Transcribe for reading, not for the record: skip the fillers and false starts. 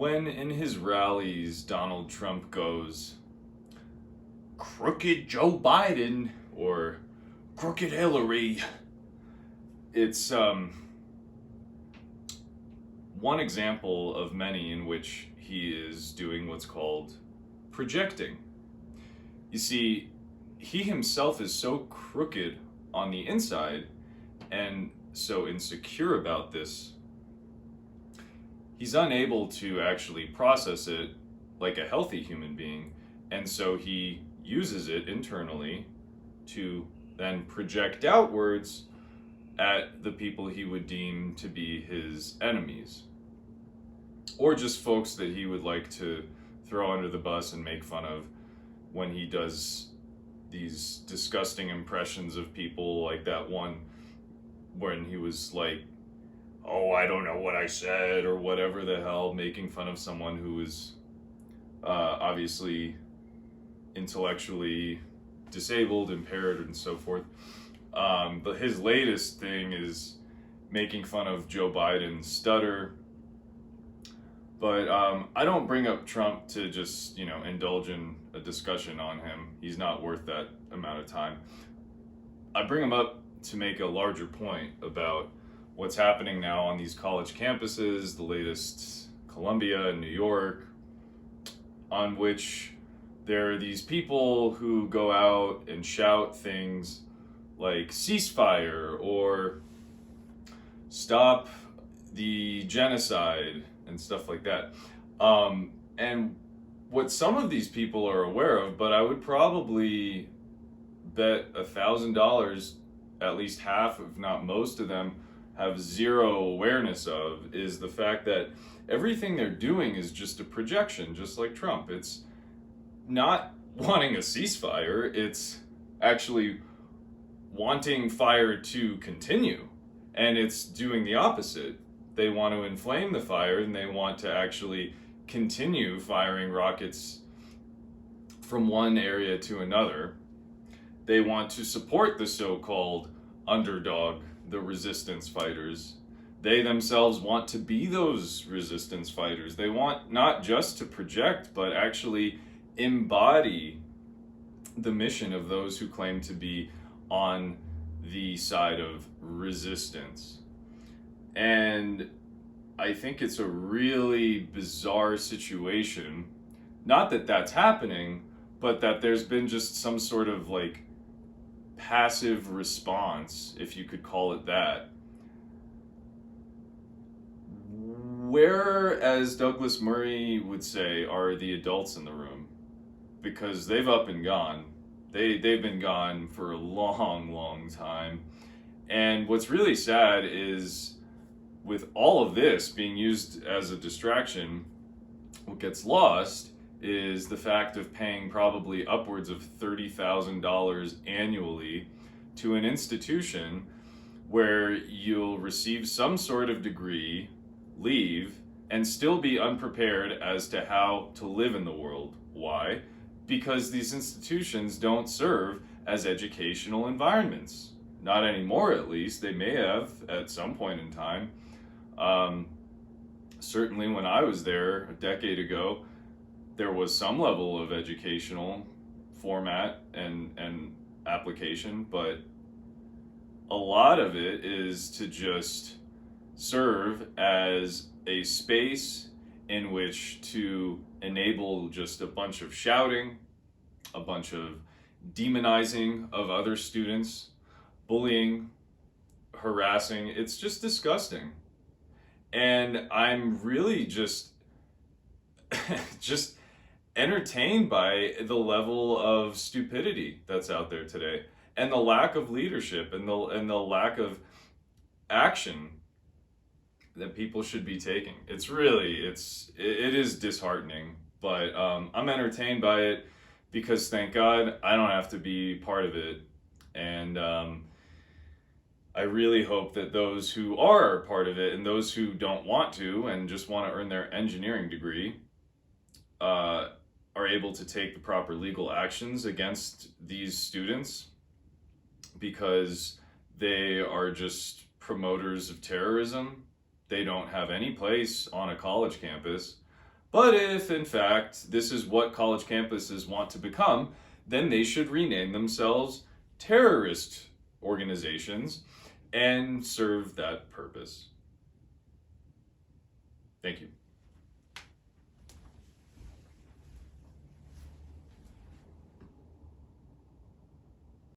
When in his rallies Donald Trump goes, crooked Joe Biden or crooked Hillary, it's one example of many in which he is doing what's called projecting. You see, he himself is so crooked on the inside and so insecure about this, he's unable to actually process it like a healthy human being, and so he uses it internally to then project outwards at the people he would deem to be his enemies, or just folks that he would like to throw under the bus and make fun of when he does these disgusting impressions of people, like that one when he was like, oh, I don't know what I said, or whatever the hell, making fun of someone who was obviously intellectually disabled, impaired, and so forth. But his latest thing is making fun of Joe Biden's stutter. But I don't bring up Trump to just, indulge in a discussion on him. He's not worth that amount of time. I bring him up to make a larger point about what's happening now on these college campuses, the latest Columbia and New York, on which there are these people who go out and shout things like ceasefire or stop the genocide and stuff like that. And what some of these people are aware of, but I would probably bet $1,000, at least half, if not most of them, have zero awareness of, is the fact that everything they're doing is just a projection, just like Trump. It's not wanting a ceasefire, it's actually wanting fire to continue. And it's doing the opposite. They want to inflame the fire, and they want to actually continue firing rockets from one area to another. They want to support the so-called underdog, the resistance fighters. They themselves want to be those resistance fighters. They want not just to project, but actually embody the mission of those who claim to be on the side of resistance. And I think it's a really bizarre situation. Not that that's happening, but that there's been just some sort of like passive response, if you could call it that. Where, as Douglas Murray would say, are the adults in the room? Because they've up and gone. They've been gone for a long, long time. And what's really sad is, with all of this being used as a distraction, what gets lost is the fact of paying probably upwards of $30,000 annually to an institution where you'll receive some sort of degree, leave, and still be unprepared as to how to live in the world. Why? Because these institutions don't serve as educational environments. Not anymore, at least. They may have at some point in time. Certainly when I was there a decade ago, there was some level of educational format and application, but a lot of it is to just serve as a space in which to enable just a bunch of shouting, a bunch of demonizing of other students, bullying, harassing. It's just disgusting. And I'm really just entertained by the level of stupidity that's out there today, and the lack of leadership, and the lack of action that people should be taking. It is disheartening, but I'm entertained by it because, thank God, I don't have to be part of it. And I really hope that those who are part of it and those who don't want to and just want to earn their engineering degree are able to take the proper legal actions against these students, because they are just promoters of terrorism. They don't have any place on a college campus. But if, in fact, this is what college campuses want to become, then they should rename themselves terrorist organizations and serve that purpose. Thank you.